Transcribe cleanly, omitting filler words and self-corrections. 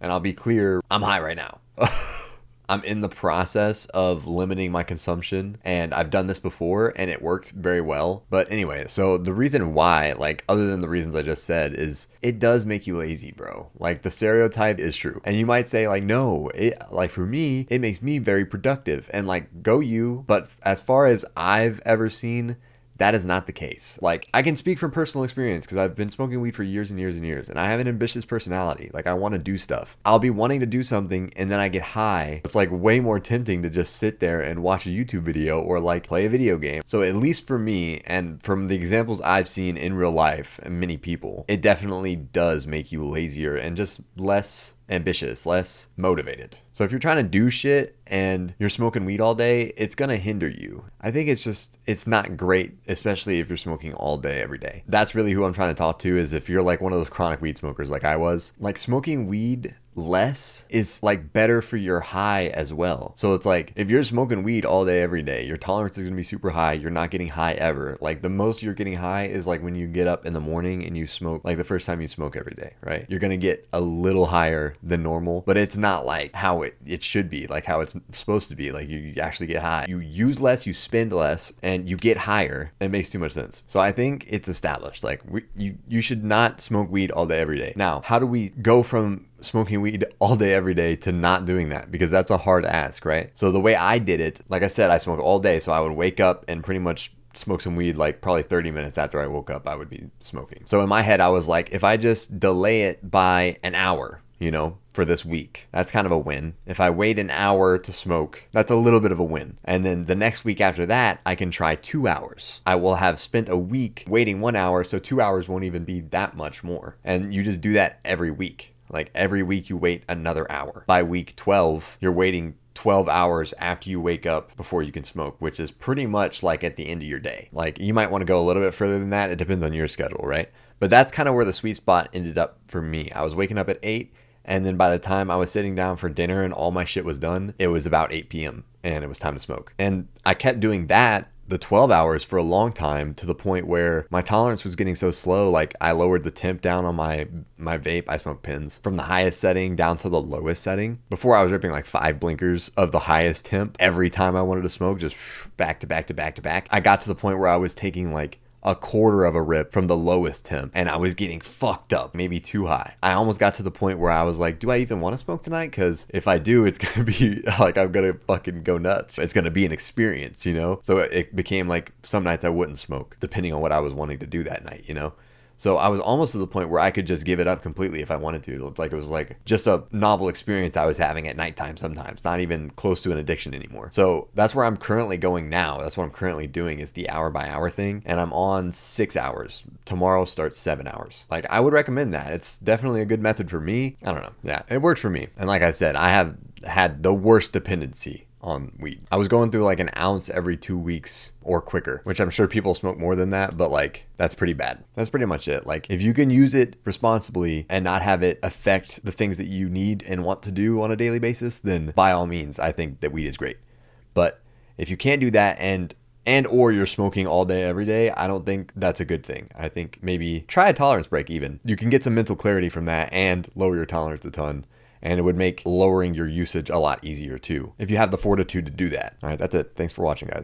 And I'll be clear, I'm high right now. I'm in the process of limiting my consumption, and I've done this before and it worked very well. But anyway, so the reason why, like, other than the reasons I just said, is it does make you lazy, bro. Like, the stereotype is true. And you might say, like, no, like, for me, it makes me very productive. And, like, go you. But as far as I've ever seen, that is not the case. Like, I can speak from personal experience because I've been smoking weed for years and years and years, and I have an ambitious personality. Like, I want to do stuff. I'll be wanting to do something, and then I get high. It's like way more tempting to just sit there and watch a YouTube video or like play a video game. So at least for me, and from the examples I've seen in real life and many people, it definitely does make you lazier and just less ambitious, less motivated. So if you're trying to do shit and you're smoking weed all day, it's gonna hinder you. I think it's not great, especially if you're smoking all day every day. That's really who I'm trying to talk to, is if you're like one of those chronic weed smokers like I was. Like, smoking weed less is like better for your high as well. So it's like, if you're smoking weed all day every day, your tolerance is gonna be super high. You're not getting high ever. Like, the most you're getting high is like when you get up in the morning and you smoke, like the first time you smoke every day, right? You're gonna get a little higher than normal, but it's not like how it should be, like how it's supposed to be. Like, you actually get high, you use less, you spend less, and you get higher. It makes too much sense. So I think it's established, like, you should not smoke weed all day every day. Now, how do we go from smoking weed all day every day to not doing that? Because that's a hard ask, right? So the way I did it, like I said, I smoked all day, so I would wake up and pretty much smoke some weed. Like, probably 30 minutes after I woke up, I would be smoking. So in my head, I was like, if I just delay it by an hour, you know, for this week, that's kind of a win. If I wait an hour to smoke, that's a little bit of a win. And then the next week after that, I can try 2 hours. I will have spent a week waiting 1 hour, so 2 hours won't even be that much more. And you just do that every week. Like, every week you wait another hour. By week 12, you're waiting 12 hours after you wake up before you can smoke, which is pretty much like at the end of your day. Like, you might want to go a little bit further than that. It depends on your schedule, right? But that's kind of where the sweet spot ended up for me. I was waking up at 8, and then by the time I was sitting down for dinner and all my shit was done, it was about 8 p.m. and it was time to smoke. And I kept doing that, the 12 hours, for a long time, to the point where my tolerance was getting so slow. Like, I lowered the temp down on my vape. I smoke pins from the highest setting down to the lowest setting. Before, I was ripping like 5 blinkers of the highest temp every time I wanted to smoke, just back to back to back to back. I got to the point where I was taking like a quarter of a rip from the lowest temp, and I was getting fucked up, maybe too high. I almost got to the point where I was like, do I even want to smoke tonight? Because if I do, it's gonna be like, I'm gonna fucking go nuts. It's gonna be an experience, you know? So it became like, some nights I wouldn't smoke depending on what I was wanting to do that night, you know? So I was almost to the point where I could just give it up completely if I wanted to. It's like, it was like just a novel experience I was having at nighttime sometimes, not even close to an addiction anymore. So that's where I'm currently going now. That's what I'm currently doing, is the hour by hour thing. And I'm on 6 hours. Tomorrow starts 7 hours. Like, I would recommend that. It's definitely a good method for me. I don't know. Yeah, it works for me. And like I said, I have had the worst dependency on weed. I was going through like an ounce every 2 weeks or quicker, which I'm sure people smoke more than that, but like, that's pretty bad. That's pretty much it. Like, if you can use it responsibly and not have it affect the things that you need and want to do on a daily basis, then by all means, I think that weed is great. But if you can't do that and or you're smoking all day every day, I don't think that's a good thing. I think maybe try a tolerance break even. You can get some mental clarity from that and lower your tolerance a ton. And it would make lowering your usage a lot easier too, if you have the fortitude to do that. All right, that's it. Thanks for watching, guys.